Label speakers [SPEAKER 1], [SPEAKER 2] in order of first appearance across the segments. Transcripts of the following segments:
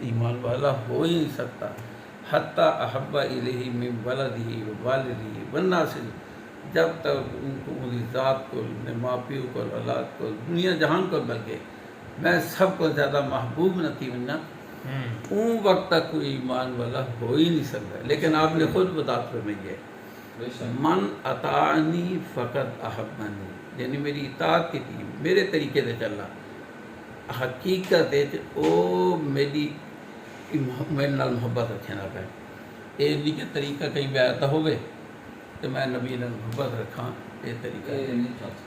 [SPEAKER 1] ایمان والا ہو ہی نہیں سکتا حتی احب الیہ من ولدہ و والدہ والناس، جب تک ان کو میری ذات کو، اپنے ماں پیو کو، اولاد کو، دنیا جہان کو، بلکہ میں سب کو زیادہ محبوب نہ تھی ورنہ اون وقت تک کوئی ایمان والا ہو ہی نہیں سکتا۔ لیکن آپ نے خود بات فرمائی ہے من اطاعنی فقط احبنی، یعنی میری اطاعت کی تھی، میرے طریقے سے چلنا، حقیقت ہے کہ او میری میرے نال محبت رکھنا پہ یہ نہیں کہ طریقہ کہیں بیعت ہوئے تو میں نبی نال محبت رکھاں، یہ طریقہ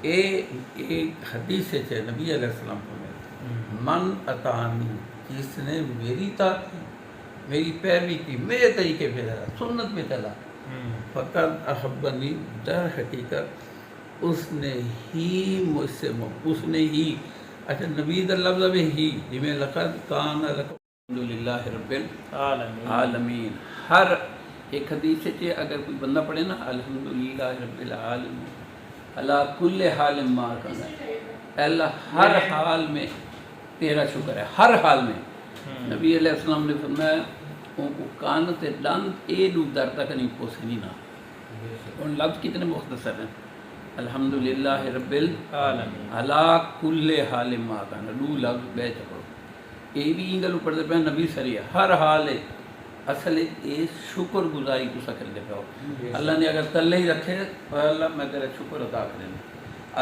[SPEAKER 1] ایک حدیث سے نبی علیہ السلام کو من اطاعنی، جس نے میری اطاعت کی، میری پیروی کی، میرے طریقے پہ چلا، سنت پہ چلا، فقط احبنی، در حقیقت اس نے ہی مجھ سے اس نے ہی، اچھا نبی دا لفظ میں ہی، جمیں لقد کان لکم الحمدللہ رب العالمین، ہر ایک حدیث سے اگر کوئی بندہ پڑھے نا الحمدللہ رب العالمین اللہ کل حال ما کنا، اے اللہ ہر حال میں تیرا شکر ہے، ہر حال میں۔ نبی علیہ السلام نے فرمایا ان کو کانت دند ایڈو در تک نہیں پوسنی نا، ان لفظ کتنے مختصر ہیں، الحمدللہ رب العالمین علا کل حال ما کانا، دو لفظ بے چکرو یہ بھی انگل پڑھتے پہ نبی سری ہر حال ہے، اصل یہ شکر گزاری کو سکر دے پہ ہو، اللہ نے اگر تلے ہی رکھے تو اللہ میں تیرا شکر ادا کریں،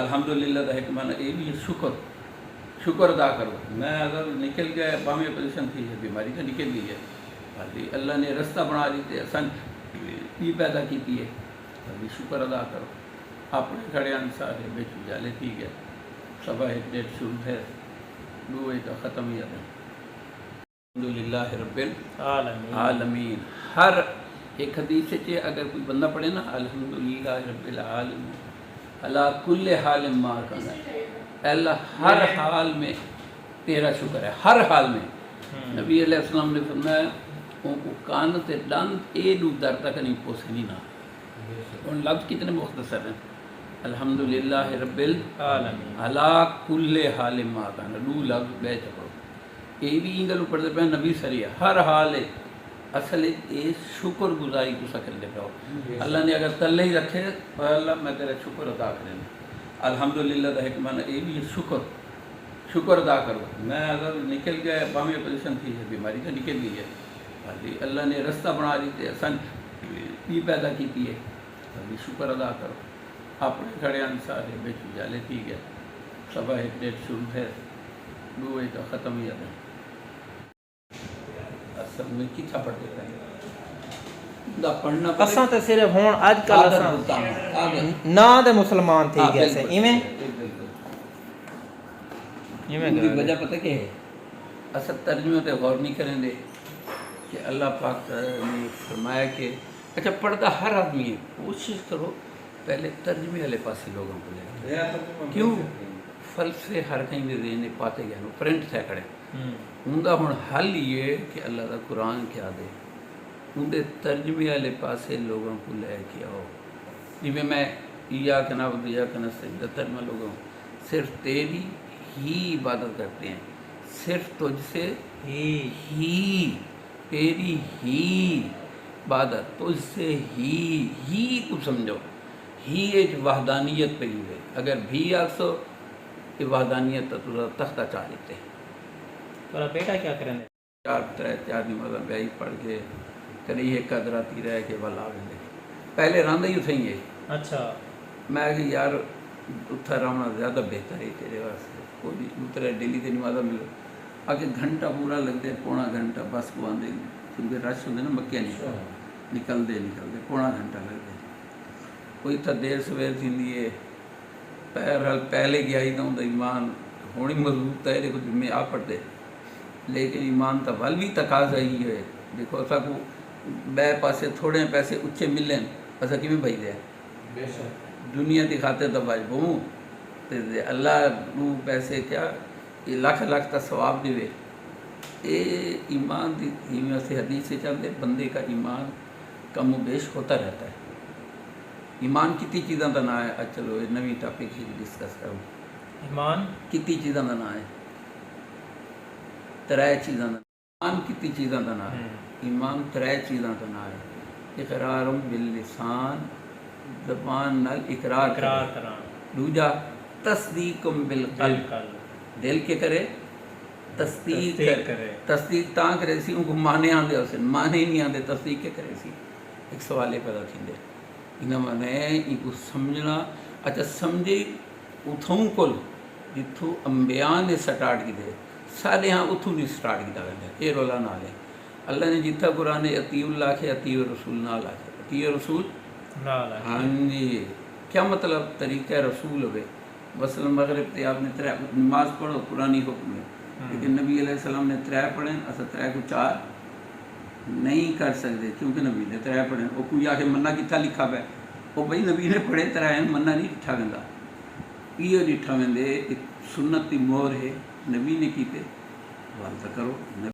[SPEAKER 1] الحمدللہ دا حکمانہ یہ بھی شکر ادا کرو، میں اگر نکل گیا بامی پوزیشن تھی ہے، بیماری تو نکل گئی ہے، اللہ نے رستہ بنا دیتے آسان یہ پیدا کی ہے، ابھی شکر ادا کرو، اپنے کھڑے انسارے بیچ جالے تھی گئے، صبح ایک ڈیٹ شروع ہے، دو ایک ختم ہی آتا ہے، الحمدللہ رب العالمین، ہر ایک حدیث سے اگر کوئی بندہ پڑھے نا الحمدللہ رب العالمین اللہ کل حال ما کنا، اے اللہ ہر حال میں تیرا شکر ہے، ہر حال میں۔ نبی علیہ السلام نے فرمایا ان کو کانت دند ایڈو در تک نہیں پوسنی نا، ان لفظ کتنے مختصر ہیں، الحمدللہ رب العالمین علا کل حال ما کانا، دو لفظ بے چکرو یہ بھی انگل پڑھتے پہ نبی سری ہر حال ہے، اصل یہ شکر گزاری کو سکر دے پہ ہو، اللہ نے اگر تلے ہی رکھے تو اللہ میں تیرا شکر ادا کریں، الحمدللہ دا حکمانہ یہ بھی شکر ادا کرو، میں اگر نکل گیا بامی پوزیشن تھی ہے، بیماری تو نکل گئی ہے، اللہ نے رستہ بنا دیتے آسان یہ پیدا کی ہے، ابھی شکر ادا کرو، اپنے کھڑے انسارے بیچ جالے تھی گئے، صبح ایک ڈیٹ شروع ہے، دو ایک ختم ہی آتا ہے، اصل میں کتھا پڑھتے ہیں دا پڑھنا
[SPEAKER 2] اساں تے صرف ہون اج کل اساں نا دے مسلمان تھی گئے سے ایویں
[SPEAKER 1] کی وجہ پتہ کیا ہے، اصل ترجمے تے غور نہیں کریں دے کہ اللہ پاک نے فرمایا کہ اچھا پڑھتا ہر آدمی ہے، کوشش کرو پہلے ترجمے والے پاسے لوگوں کو لے، کیوں فلسفے ہر کہیں بھی ذہن پاتے گئے پرنٹ تھے کھڑے، ان کا ہن حل یہ کہ اللہ کا قرآن کیا دے، ان دے ترجمے والے پاسے لوگوں کو لے کے آؤ، جی میں ایاک نعبد و ایاک نستعین ترجمہ لوگوں صرف تیری ہی عبادت کرتے ہیں، صرف تجھ سے ہی تیری ہی عبادت، تجھ سے ہی کو سمجھو، ہی ایک وحدانیت پہ ہی ہے، اگر بھی آسو کہ وحدانیت تو تختہ چاہ لیتے ہیں۔
[SPEAKER 2] پر بیٹا کیا کریں
[SPEAKER 1] چار نمازاں بیائی پڑھ کے کری ایک قدراتی رہ کے والا آگے پہلے راندہ ہی اتھیں گے،
[SPEAKER 2] اچھا
[SPEAKER 1] میں کہ یار اتھا رہنا زیادہ بہتر ہے تیرے واسطے، کوئی اترے ڈیلی تے نمازاں ملو آگے گھنٹہ پورا لگ دے، پونا گھنٹہ بس کو آندے کیونکہ رش ہوندے نا مکے نکل دے پونا گھنٹہ لگ دے، کوئی تھا دیر سویر تھی لیے پہلے گیا ہی نہ ایمان ہونی مضبوط ہے، دیکھو میں آ پڑھتے لیکن ایمان تا ول بھی تقاضا ہی ہے، دیکھو اسا کو بے پاسے تھوڑے پیسے اچھے ملیں اسا کی میں بھائی دے دنیا دی خاطر تو واجب ہوں تے اللہ نو پیسے کیا یہ لاکھ تا ثواب دے، اے ایمان دی ہیویں سے حدیث سے چلتے بندے کا ایمان کم و بیش ہوتا رہتا ہے۔ ایمان کتنی چیزاں کا نام ہے، چلو یہ نویں ٹاپک ہی ڈسکس کروں،
[SPEAKER 2] ایمان
[SPEAKER 1] کتنی چیزاں کا نام ہے، ترائے چیزاں ایمان کتنی چیزاں کا نام ہے؟ ایمان ترے چیزاں کا نام ہے، اقرار باللسان، زبان نال اقرار کرے، دوجا تصدیق بالقلب، دل کے کرے تصدیق کرے، تصدیق تاں کرے سی ان کو مانے آندے ہو سن، مانے نہیں آندے تصدیق کے کرے سی۔ ایک سوالے پیدا تھیندے انہاں مانے ان کو سمجھنا، اچھا سمجھے اتھوں کل جتھوں انبیاء نے سٹارٹ کی دے صالحاں اتھوں نہیں سٹارٹ کیتا ویندا، اے رولا نال ہے۔ اللہ نے جتھا قرآن اطیع اللہ کے اطیع الرسول نال آکھے، اطیع رسول نال آکھے، ہاں جی کیا مطلب طریقہ رسول ہوئے، مثلا مغرب تے آپ نے نماز پڑھو قرآنی حکم ہے، لیکن نبی علیہ السلام نے 3 پڑھیں، اسا 3 کو 4 نہیں کر سکتے کیونکہ نبی نے 3 پڑھیں۔ وہ کوئی آ کے منا کتھا لکھا پہ وہ بھائی نبی نے پڑھے 3 منا نہیں ڈٹھا ویندا، یہ ڈٹھا ویندے ایک سنت کی مہر ہے، نبی نے کیتے حوالہ کرو۔